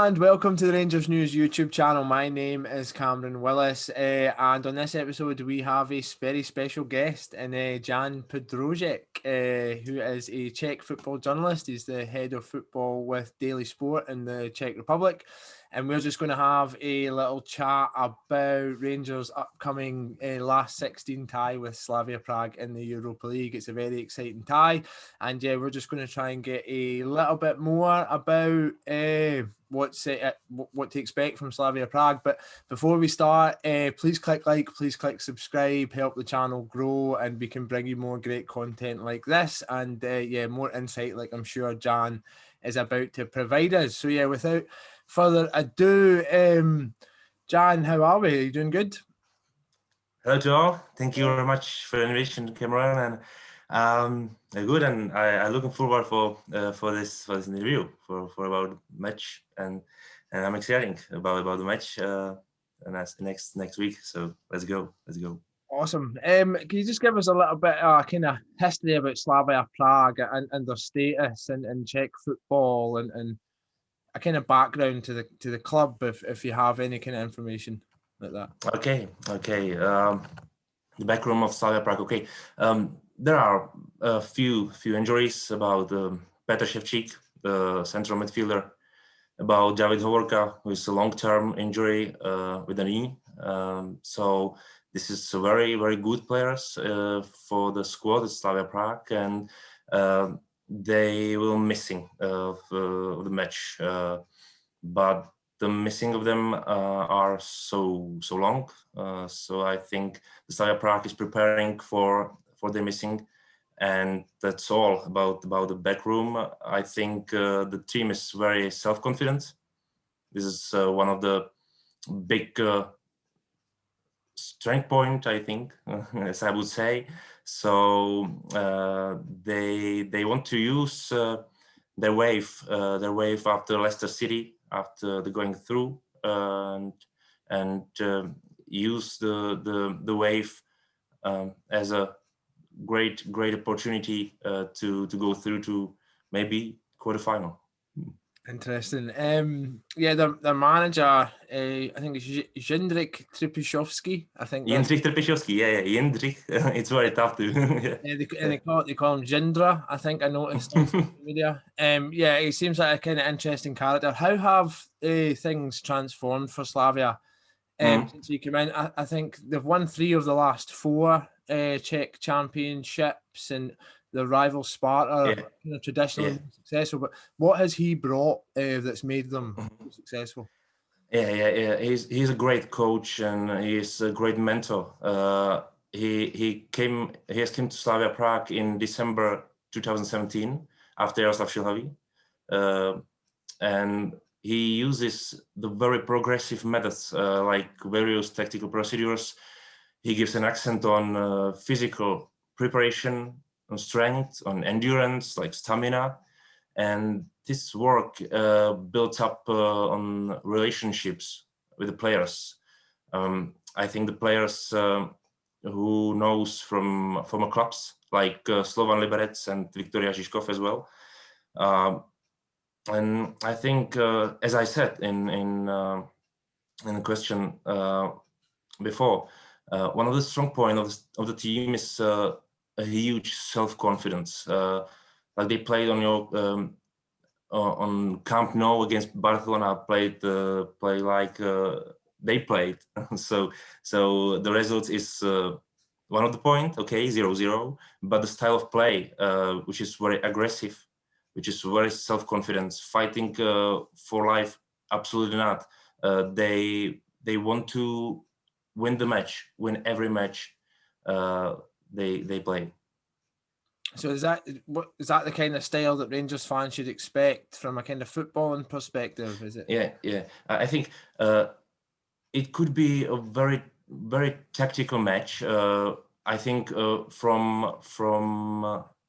and welcome to the Rangers News YouTube channel. My name is Cameron Willis, and on this episode we have a very special guest in Jan Podroužek, who is a Czech football journalist. He's the head of football with Daily Sport in the Czech Republic, and we're just going to have a little chat about Rangers' upcoming last 16 tie with Slavia Prague in the Europa League. It's a very exciting tie, and yeah, we're just going to try and get a little bit more about what to expect from Slavia Prague. But before we start, please click like, please click subscribe, help the channel grow, and we can bring you more great content like this, and yeah, more insight like I'm sure Jan is about to provide us. So yeah, without further ado, Jan, how are we? Are you doing good? Hello to all. Thank you very much for the invitation, Cameron, and good. And I'm looking forward for this interview for about match, and I'm excited about the match and that's next week. So let's go. Awesome. Can you just give us a little bit of kind of history about Slavia Prague and their status in Czech football and a kind of background to the club, if you have any kind of information like that? Okay. The background of Slavia Prague. Okay. There are a few injuries about Petr Ševčík, the central midfielder, about David Hovorka, who is a long-term injury with a knee. So this is a very, very good players for the squad at Slavia Prague, and they will missing of the match. But the missing of them are so long. So I think the Slavia Prague is preparing for the missing, and that's all about the back room. I think the team is very self-confident. This is one of the big strength point, I think, as I would say. So they want to use their wave after Leicester City, after the going through, and use the wave as a great opportunity to go through to maybe quarterfinal. Interesting. Yeah, their manager, I think it's Jindřich Trpišovský. I think Jindřich Trpišovský. Yeah, Jindřich. It's very tough to. Yeah, they call him Jindra. I think I noticed on social media. Yeah, he seems like a kind of interesting character. How have things transformed for Slavia since he came in? I think they've won 3 of the last 4 Czech championships, and the rival Sparta are traditionally successful. But what has he brought that's made them successful? Yeah. He's a great coach, and he's a great mentor. He has come to Slavia Prague in December 2017 after Jaroslav Šilhavý, and he uses the very progressive methods like various tactical procedures. He gives an accent on physical preparation, on strength, on endurance, like stamina, and this work built up on relationships with the players. I think the players who knows from former clubs like Slovan Liberec and Viktoria Žižkov as well, and I think, as I said in the question before, one of the strong points of the team is a huge self-confidence. Like they played on Camp Nou against Barcelona, play like they played. so the result is one of the point, okay, 0-0, but the style of play, which is very aggressive, which is very self-confident, fighting for life, absolutely not. They want to win the match, win every match they play. So is that the kind of style that Rangers fans should expect from a kind of footballing perspective? Is it? Yeah. I think it could be a very, very tactical match. I think from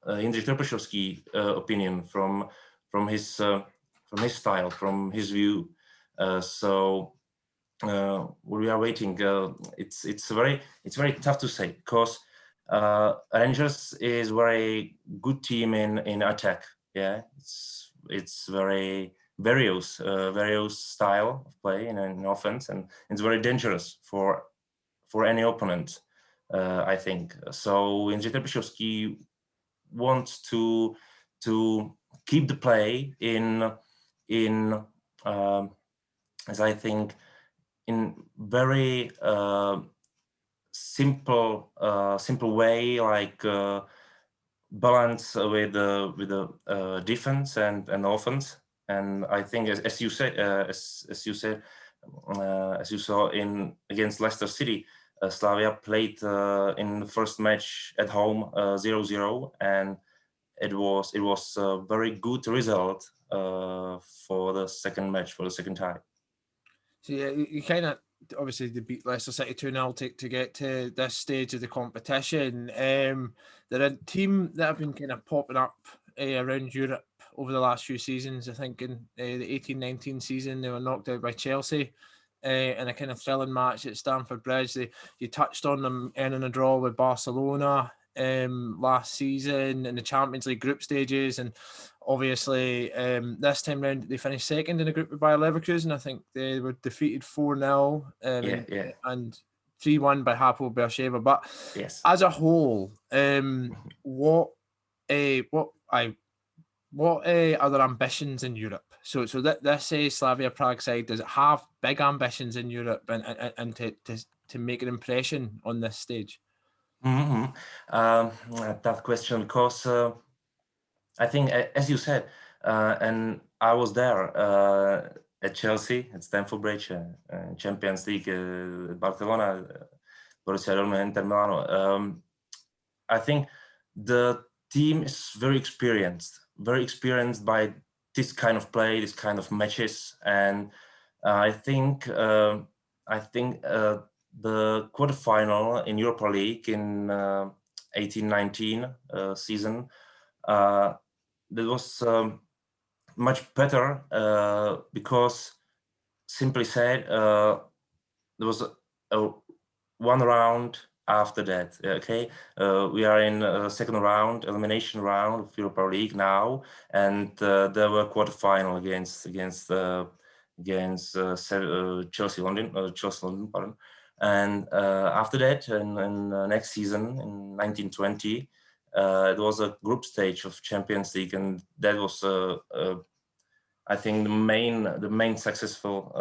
Jindřich Trpišovský opinion, from his style, from his view. So we are waiting. It's very tough to say, because Rangers is very good team in attack. Yeah, it's very various style of play in offense, and it's very dangerous for any opponent. I think so. Jindřich Trpišovský wants to keep the play in as I think in very simple way, like balance with the defense and offense. And I think, as you said, as you saw against Leicester City, Slavia played in the first match at home 0-0, and it was a very good result for the second match, for the second tie. So yeah, you kind of obviously they beat Leicester City 2-0 to get to this stage of the competition. They're a team that have been kind of popping up around Europe over the last few seasons. I think in the 18-19 season they were knocked out by Chelsea in a kind of thrilling match at Stamford Bridge. You touched on them earning a draw with Barcelona last season in the Champions League group stages, and obviously this time round they finished second in a group with Bayer Leverkusen. I think they were defeated 4-0 and 3-1 by Hapoel Beersheva. But yes, as a whole, what are their ambitions in Europe? So this Slavia Prague side, does it have big ambitions in Europe and to make an impression on this stage? Tough question, because I think, as you said, and I was there at Chelsea, at Stamford Bridge, Champions League, Barcelona, Borussia Dortmund, Inter Milano. I think the team is very experienced by this kind of play, this kind of matches, and I think the quarterfinal in Europa League in 18-19 season, that was much better because, simply said, there was a one round after that. Okay, we are in a second round, elimination round of Europa League now, and there were quarterfinal against Chelsea London, pardon. And after that, and next season in 1920, it was a group stage of Champions League, and that was I think the main success for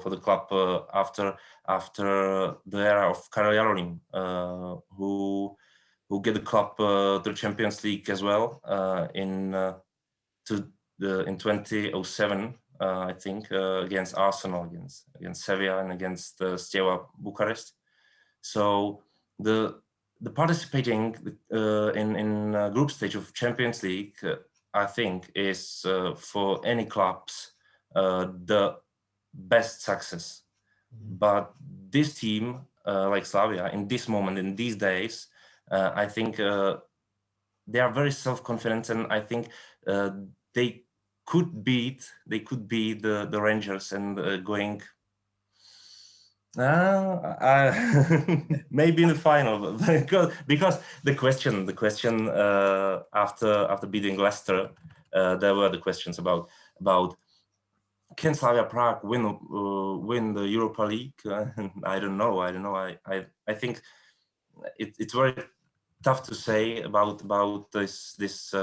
the club after the era of Karel Jarolím, who get the club to the Champions League as well in 2007, I think, against Arsenal, against Sevilla, and against Steaua Bucharest. So the participating in group stage of Champions League, I think, is for any clubs the best success. But this team, like Slavia, in this moment, in these days, I think they are very self-confident, and I think they could beat the Rangers and going maybe in the final, because the question after beating Leicester, there were the questions about can Slavia Prague win the Europa League? I don't know. I think it's very tough to say about this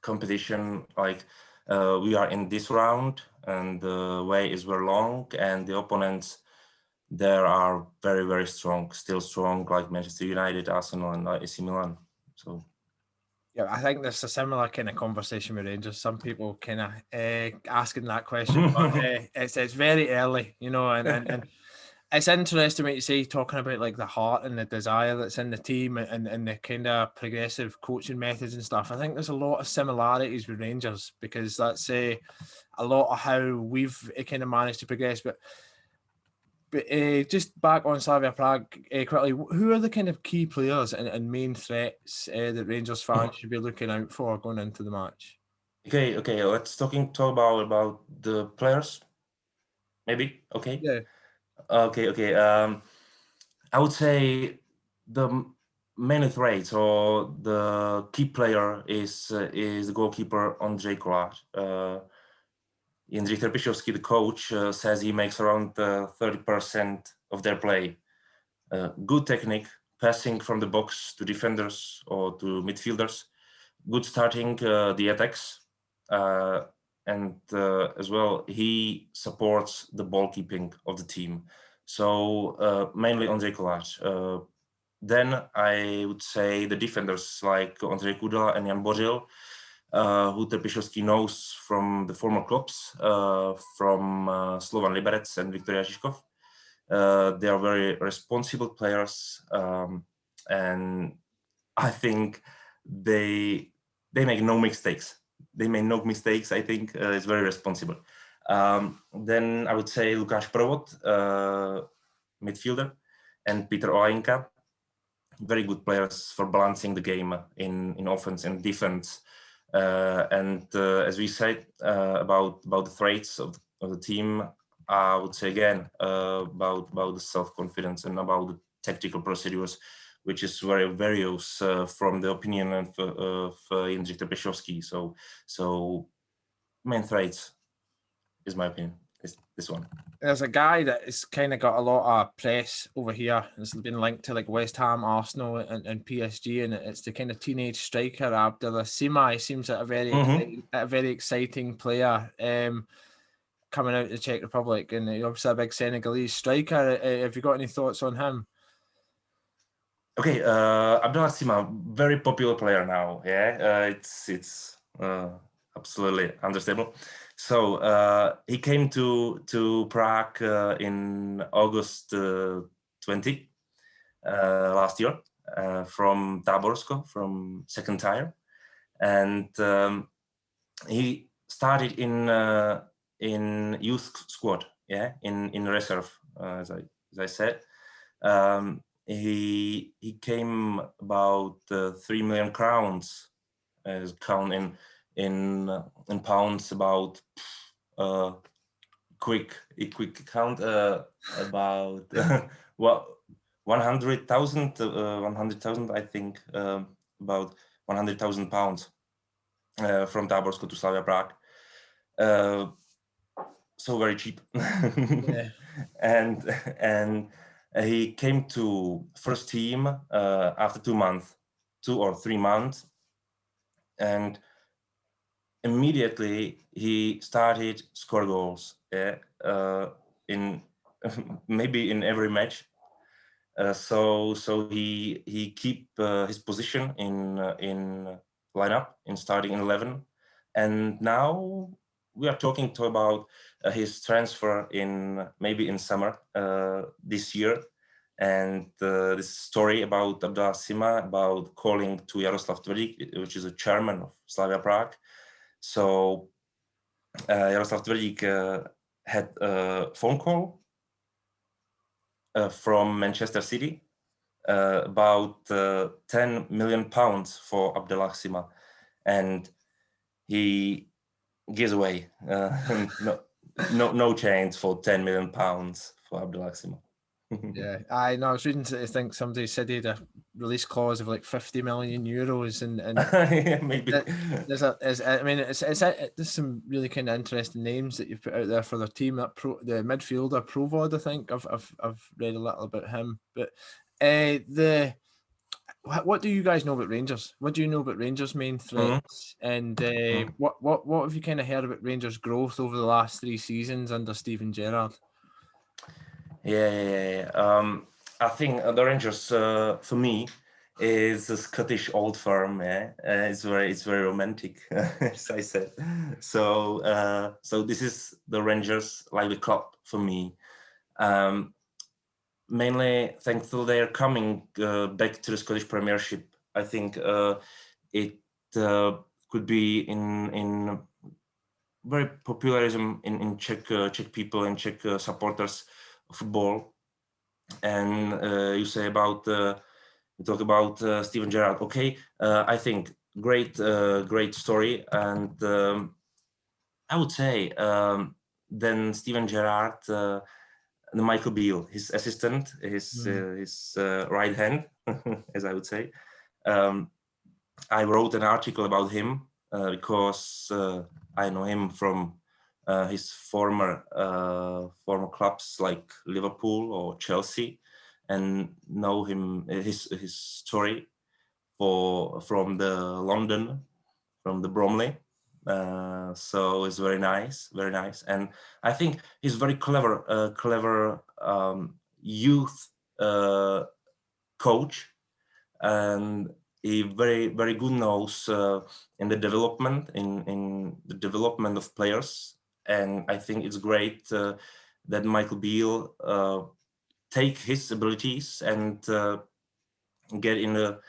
competition. Like we are in this round, and the way is very long, and the opponents there are very, very strong, still strong, like Manchester United, Arsenal, and AC Milan. So yeah, I think there's a similar kind of conversation with Rangers. Some people kind of asking that question, but it's very early, you know, and it's interesting what you say, talking about like the heart and the desire that's in the team and the kind of progressive coaching methods and stuff. I think there's a lot of similarities with Rangers, because that's a lot of how we've kind of managed to progress. But just back on Slavia Prague quickly, who are the kind of key players and main threats that Rangers fans should be looking out for going into the match? Okay. Let's talk about the players, maybe. Okay. Yeah. Okay. I would say mainly threats. So the key player is the goalkeeper Ondřej Kolář. Jindřich Trpišovský, the coach, says he makes around 30% of their play. Good technique, passing from the box to defenders or to midfielders. Good starting the attacks. And as well, he supports the ball keeping of the team. So mainly Ondřej Kolář. Then I would say the defenders like Ondřej Kudela and Jan Podroužek, who Trpišovský knows from the former clubs, from Slovan Liberec and Viktoria Žižkov. They are very responsible players, and I think they make no mistakes. They make no mistakes. I think it's very responsible. Then I would say Lukáš Provod, midfielder, and Peter Olenka, very good players for balancing the game in offense and defense. And as we said about the traits of the team, I would say again about the self-confidence and about the tactical procedures, which is very various from the opinion of Jindřich Trpišovský. So main traits is my opinion. Is this one. There's a guy that has kind of got a lot of press over here. It's been linked to like West Ham, Arsenal, and PSG, and it's the kind of teenage striker Abdullah Sima. He seems like a very exciting player coming out of the Czech Republic, and obviously a big Senegalese striker. Have you got any thoughts on him? Okay, Abdullah Sima, very popular player now. Yeah, it's absolutely understandable. So he came to Prague in August 20 last year from Táborsko, from second tier, and he started in youth squad. Yeah, in reserve, as I said. He came about 3 million crowns, as count in pounds, about quick count about well 100,000 I think, about 100,000 pounds from Táborsko to Slavia Prague. So very cheap. Yeah. and he came to first team after 2 or 3 months, and immediately he started score goals. Yeah, in maybe in every match. So he keep his position in lineup, in starting 11, and now we are talking about his transfer maybe in summer this year, and this story about Abdullah Sima about calling to Jaroslav Tvrdík, which is a chairman of Slavia Prague. So Jaroslav Tvrdík had a phone call from Manchester City about 10 million pounds for Abdullah Sima, and he gives away no chance for 10 million pounds for Abdullah Sima. Yeah, I know. I was reading to think somebody said he had a release clause of like 50 million euros, and yeah, maybe there's some really kind of interesting names that you've put out there for their team. That the midfielder Provod, I think I've read a little about him. But what do you guys know about Rangers? What do you know about Rangers' main threats? And what have you kind of heard about Rangers' growth over the last 3 seasons under Steven Gerrard? Yeah. I think the Rangers, for me, is a Scottish old firm. Yeah, it's very romantic, as I said. So this is the Rangers, like the club for me. Mainly thankful they are coming back to the Scottish Premiership. I think it could be in very popularism in Czech people and Czech supporters of football. And you say about you talk about Steven Gerrard. Okay, I think great story, and I would say then Steven Gerrard Michael Beale, his assistant, his right hand, as I would say. I wrote an article about him because I know him from his former clubs like Liverpool or Chelsea, and know him his story from the London, from the Bromley. So it's very nice, and I think he's very clever youth coach, and he very good knows in the development of players. And I think it's great that Michael Beale take his abilities and get in a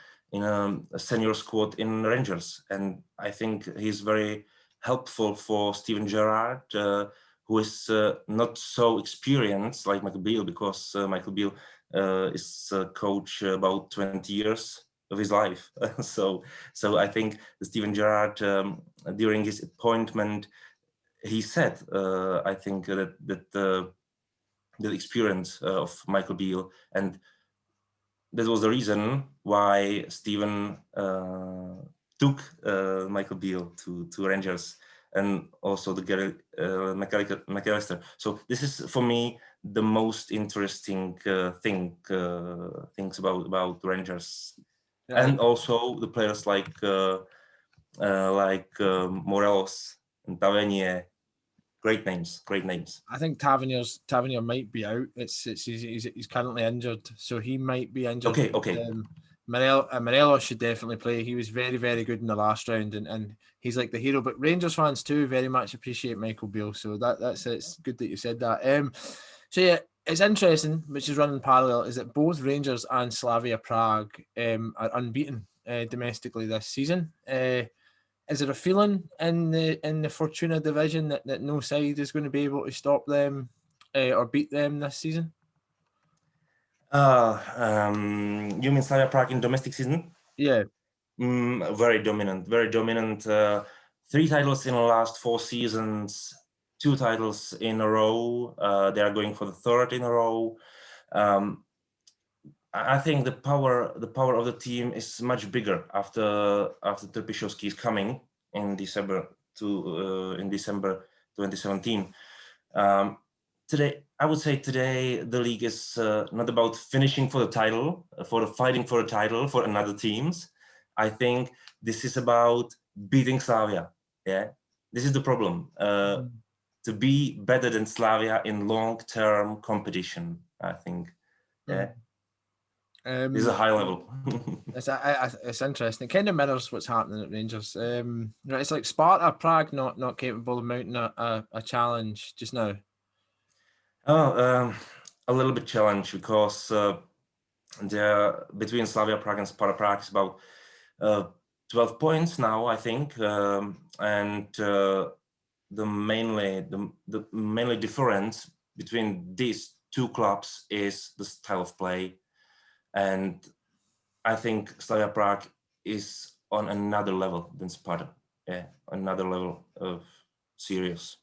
senior squad in Rangers. And I think he's very helpful for Steven Gerrard, who is not so experienced like Michael Beale, because Michael Beale is a coach about 20 years of his life. So I think Steven Gerrard, during his appointment, he said, I think that the experience of Michael Beale, and that was the reason why Steven took Michael Beale to Rangers, and also the McAllister. So this is for me the most interesting things about Rangers, and also the players like Morelos and Tavernier. Great names. I think Tavernier might be out. He's currently injured, so he might be injured. Okay. Morelos should definitely play. He was very good in the last round, and he's like the hero. But Rangers fans too very much appreciate Michael Beale, so that's it's good that you said that. So yeah, it's interesting, which is running parallel, is that both Rangers and Slavia Prague are unbeaten domestically this season. Is there a feeling in the Fortuna division that no side is going to be able to stop them or beat them this season? You mean Slavia Prague in domestic season? Yeah. Very dominant. 3 titles in the last 4 seasons, 2 titles in a row. They are going for the 3rd in a row. I think the power of the team is much bigger after Trpišovský is coming in December 2017. I would say today the league is not about finishing for the title, fighting for a title for another teams. I think this is about beating Slavia. Yeah, this is the problem. To be better than Slavia in long-term competition, I think. Yeah. This is a high level. It's interesting. It kind of mirrors what's happening at Rangers. It's like Sparta Prague not capable of mounting a challenge just now. A little bit challenge, because between Slavia Prague and Sparta Prague is about 12 points now, I think, and the mainly difference between these 2 clubs is the style of play. And I think Slavia Prague is on another level than Sparta. Yeah, another level of serious.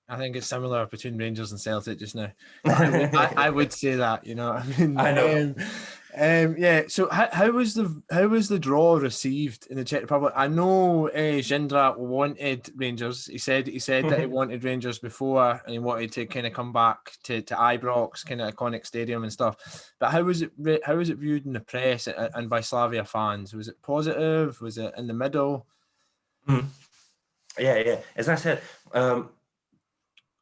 I think it's similar between Rangers and Celtic just now. I would say that, you know what I mean? I know. Yeah. So how was the draw received in the Czech Republic? I know Jindra wanted Rangers. He said that he wanted Rangers before, and he wanted to kind of come back to Ibrox, kind of iconic stadium and stuff. But how was it viewed in the press and by Slavia fans? Was it positive? Was it in the middle? Yeah. As I said,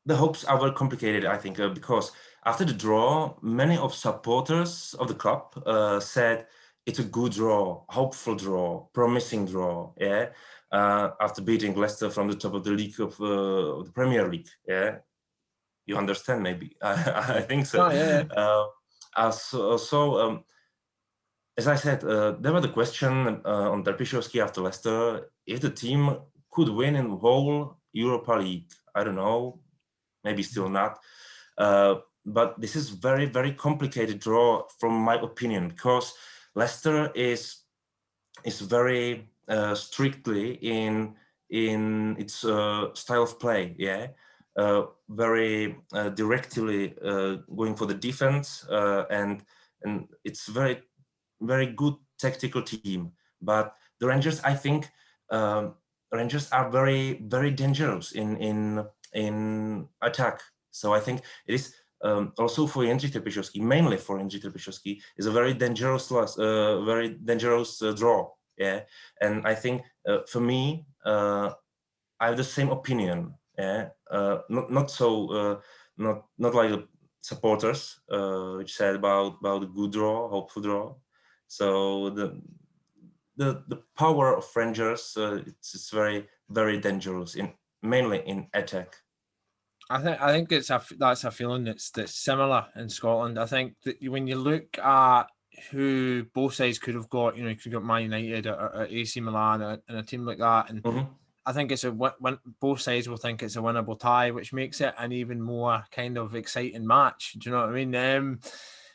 the hopes are very complicated, I think, because after the draw, many of supporters of the club said it's a good draw, hopeful draw, promising draw. Yeah, after beating Leicester from the top of the league of the Premier League. Yeah, you understand, maybe. I think so. Oh, yeah. As I said, there was the question on Trpišovský after Leicester, if the team could win in the whole Europa League. I don't know. Maybe still not, but this is very complicated draw from my opinion, because Leicester is very strictly in its style of play. Yeah, very directly going for the defense, and it's very good tactical team. But the Rangers, I think, Rangers are very dangerous in attack. So I think it is also for Jindřich Trpišovský, mainly for Jindřich Trpišovský, is a very dangerous draw. Yeah, and I think for me, I have the same opinion. Yeah, not like the supporters, which said about a good draw, hopeful draw. So the power of Rangers, it's very dangerous mainly in attack. I think that's a feeling that's similar in Scotland. I think that when you look at who both sides could have got, you could have got Man United or AC Milan and a team like that, and I think it's both sides will think it's a winnable tie, which makes it an even more kind of exciting match. Do you know what I mean?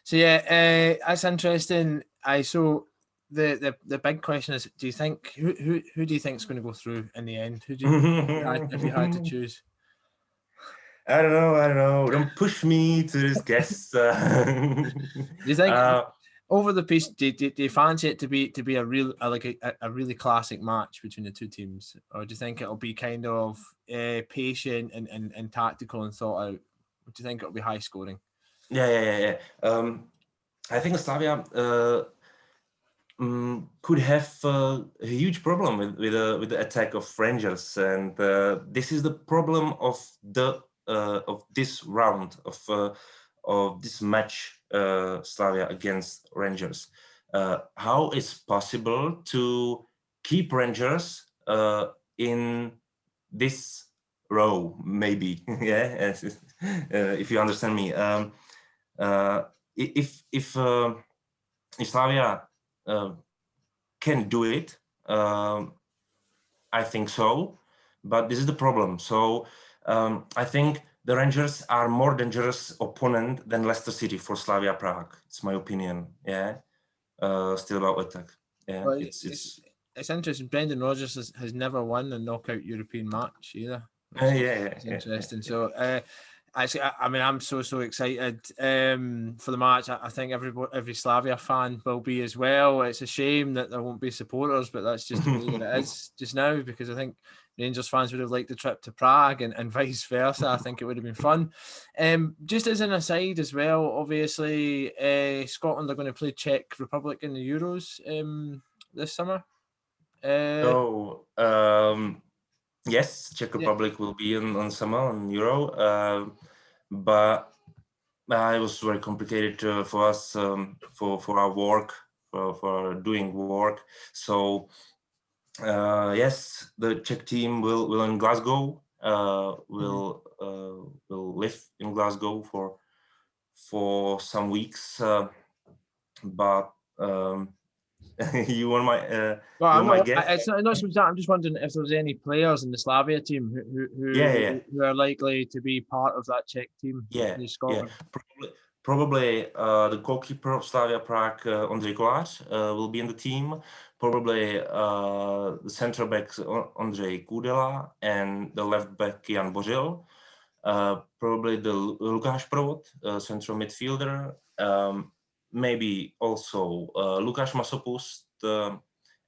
So yeah, that's interesting. So the big question is, do you think who do you think is going to go through in the end? Who do you, if you had to choose? I don't know. Don't push me to this guess. Do you think over the piece? Do you fancy it to be a really classic match between the two teams, or do you think it'll be kind of patient and tactical and thought out? Or do you think it'll be high scoring? Yeah. I think Slavia could have a huge problem with the attack of Rangers, and this is the problem of this round of this match, Slavia against Rangers. How is possible to keep Rangers in this row? Maybe, yeah. If you understand me, if Slavia can do it, I think so, but this is the problem. So I think the Rangers are more dangerous opponent than Leicester City for Slavia Prague. It's my opinion. Yeah, still about attack. Yeah, well, it's interesting. Brendan Rodgers has never won a knockout European match either. It's interesting. So I mean, I'm so excited for the match. I think every Slavia fan will be as well. It's a shame that there won't be supporters, but that's just the way that it is just now, because I think Rangers fans would have liked the trip to Prague and vice versa. I think it would have been fun. Just as an aside as well, obviously, Scotland are going to play Czech Republic in the Euros this summer. Yes, Czech Republic will be on summer on Euro, but it was very complicated for us for our work, for doing work. So yes, the Czech team will in Glasgow. Will live in Glasgow for some weeks, but. You want my my guess? It's not so that. I'm just wondering if there's any players in the Slavia team who are likely to be part of that Czech team. Scotland. Probably the goalkeeper of Slavia Prague, Ondřej Kolář, will be in the team. Probably the centre back Ondřej Kudela and the left back Jan Bořil. Probably the Lukáš Provod, central midfielder. Maybe also Lukáš Masopust,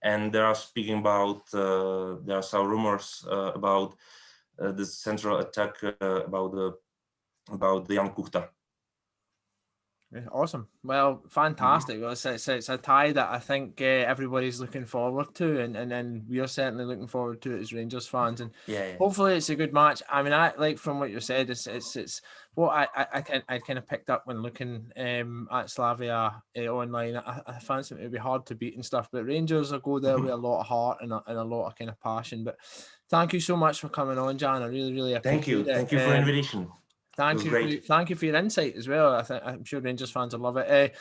and there are speaking about there are some rumors about the central attack about the Jan Kuchta. Awesome. Well, fantastic. Well, it's a tie that I think everybody's looking forward to, and we are certainly looking forward to it as Rangers fans. And hopefully it's a good match. I mean, I like from what you said, it's what I kind of picked up when looking at Slavia online. I fancy it would be hard to beat and stuff, but Rangers will go there with a lot of heart and a lot of kind of passion. But thank you so much for coming on, Jan. I really appreciate it. Thank you for the invitation. Thank you for your insight as well. I'm sure Rangers fans will love it.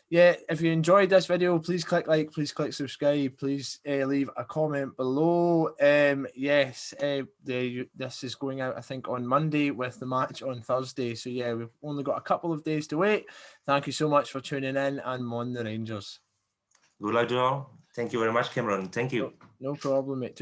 If you enjoyed this video, please click like, please click subscribe, please leave a comment below. This is going out, I think, on Monday with the match on Thursday. So we've only got a couple of days to wait. Thank you so much for tuning in, and mon the Rangers. Good luck to all. Thank you very much, Cameron. Thank you. No problem, mate.